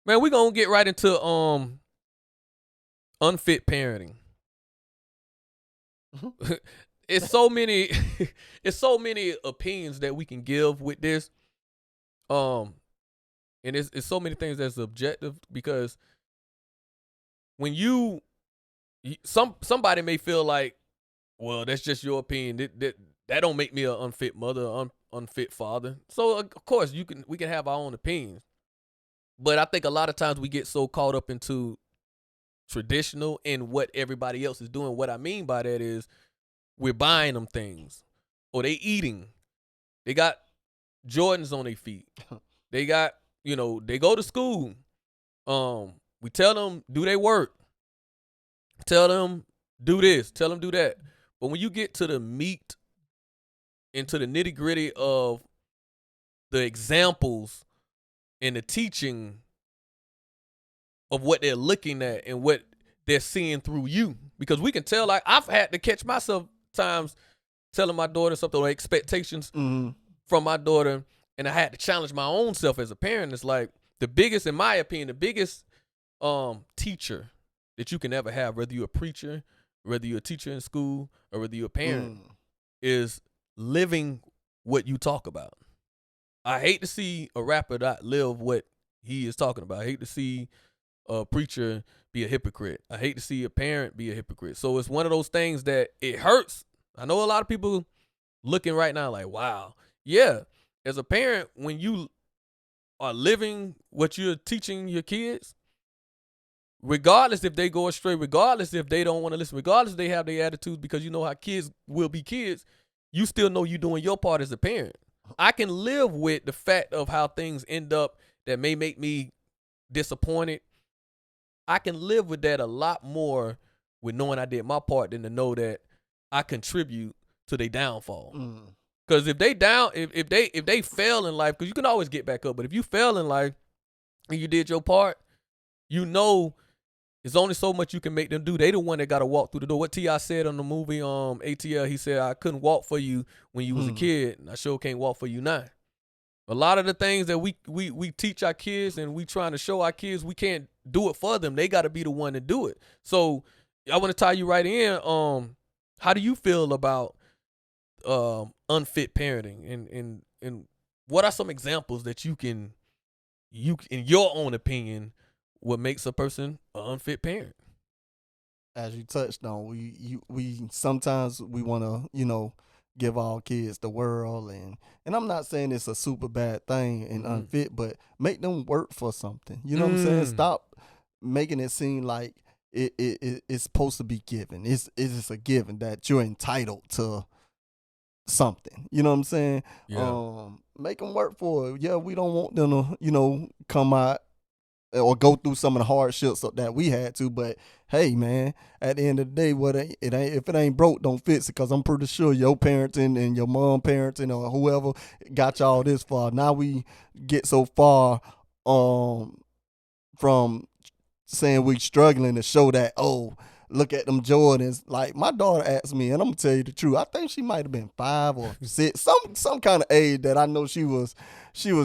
Man, we gonna get right into unfit parenting. It's so many it's so many opinions that we can give with this. Um and it's so many things that's objective because when somebody may feel like, well, that's just your opinion. That don't make me an unfit mother, unfit father. So of course we can have our own opinions. But I think a lot of times we get so caught up into traditional and what everybody else is doing. What I mean by that is we're buying them things or they eating. They got Jordans on their feet. They got, they go to school. We tell them do their work. Tell them do this. Tell them do that. But when you get to the meat, into the nitty gritty of the examples and the teaching of what they're looking at and what they're seeing through you, because we can tell, like I've had to catch myself times telling my daughter something or expectations from my daughter, and I had to challenge my own self as a parent. It's like in my opinion, the biggest teacher that you can ever have, whether you're a preacher, whether you're a teacher in school, or whether you're a parent, is living what you talk about. I hate to see a rapper not live what he is talking about. I hate to see a preacher be a hypocrite. I hate to see a parent be a hypocrite. So it's one of those things that it hurts. I know a lot of people looking right now like, wow. Yeah, as a parent, when you are living what you're teaching your kids, regardless if they go astray, regardless if they don't want to listen, regardless if they have their attitudes, because you know how kids will be kids, you still know you're doing your part as a parent. I can live with the fact of how things end up that may make me disappointed. I can live with that a lot more with knowing I did my part than to know that I contribute to their downfall. Because if they fail in life, because you can always get back up, but if you fail in life and you did your part, you know there's only so much you can make them do. They the one that got to walk through the door. What T.I. said on the movie ATL, he said, I couldn't walk for you when you was a kid, and I sure can't walk for you now. A lot of the things that we teach our kids and we trying to show our kids, we can't do it for them. They got to be the one to do it. So I want to tie you right in. How do you feel about unfit parenting, and what are some examples that you in your own opinion, what makes a person an unfit parent? As you touched on, we sometimes we want to give our kids the world, and I'm not saying it's a super bad thing and unfit, but make them work for something. You know what I'm saying? Stop making it seem like it's supposed to be given. It's a given that you're entitled to something. You know what I'm saying? Yeah. Make them work for it. Yeah, we don't want them to come out or go through some of the hardships that we had to, but hey, man, at the end of the day, if it ain't broke, don't fix it. Because I'm pretty sure your parenting and your mom parenting or whoever got y'all this far. Now we get so far from saying we struggling to show that, oh, look at them Jordans. Like my daughter asked me, and I'm gonna tell you the truth, I think she might have been 5 or 6, some kind of age that I know she was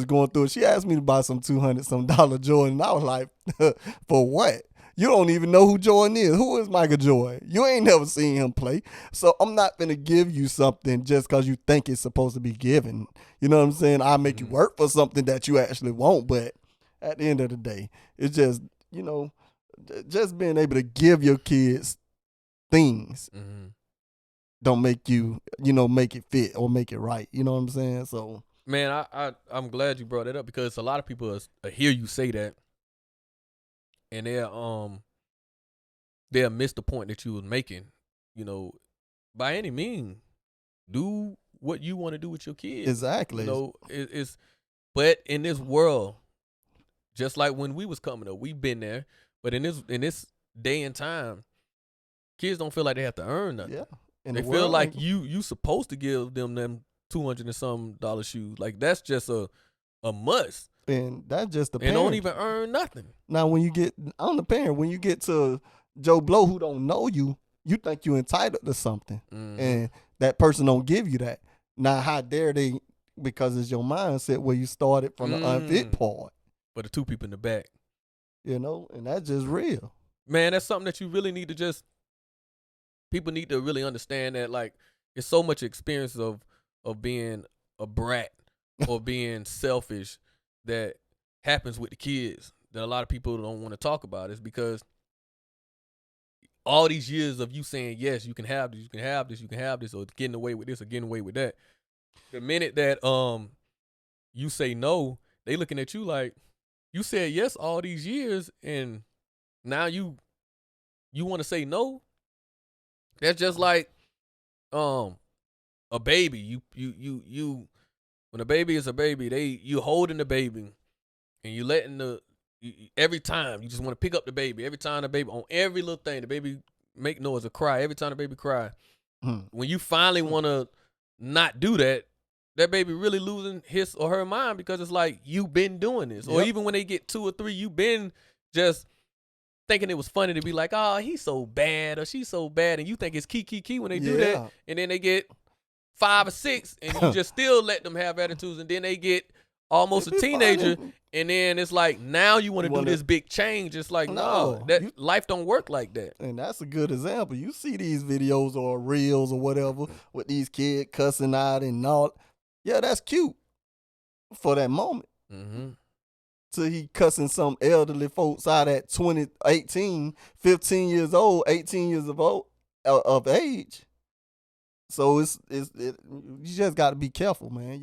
going through it. She asked me to buy some $200 some Jordan, and I was like, for what? You don't even know who Jordan is. Who is Michael Jordan? You ain't never seen him play. So I'm not gonna give you something just because you think it's supposed to be given. You know what I'm saying? I'll make you work for something that you actually want, but at the end of the day, it's just, just being able to give your kids things don't make you, make it fit or make it right. You know what I'm saying? So, man, I'm glad you brought that up, because a lot of people hear you say that, and they'll miss the point that you was making. By any means, do what you want to do with your kids. Exactly. But in this world, just like when we was coming up, we've been there. But in this day and time, kids don't feel like they have to earn nothing. Yeah. They feel like you supposed to give them $200 and some shoes. Like that's just a must. And that's just the parent. And don't even earn nothing. Now when you get on the parent, when you get to Joe Blow who don't know you, you think you entitled to something. And that person don't give you that. Now how dare they, because it's your mindset where you started from the unfit part. But the two people in the back And that's just real. Man, that's something that you really need to just people need to really understand that like it's so much experience of being a brat or being selfish that happens with the kids that a lot of people don't want to talk about is because all these years of you saying yes, you can have this, you can have this, you can have this, or getting away with this or getting away with that. The minute that you say no, they looking at you like you said yes all these years and now you want to say no. That's just like a baby. You when a baby is a baby, you holding the baby and you letting every time you just want to pick up the baby. Every time the baby on every little thing, the baby make noise or cry. Every time the baby cry, when you finally want to not do that, that baby really losing his or her mind because it's like you've been doing this. Yep. Or even when they get 2 or 3, you've been just thinking it was funny to be like, oh, he's so bad or she's so bad, and you think it's key when they do that, and then they get 5 or 6, and you just still let them have attitudes, and then they get almost a teenager, and then it's like now you want to do this big change. It's like no, life don't work like that. And that's a good example. You see these videos or reels or whatever with these kids cussing out and all. Yeah, that's cute for that moment. Mm-hmm. Till he cussing some elderly folks out at 20, 18, 15 years old, 18 years of age. So you just got to be careful, man,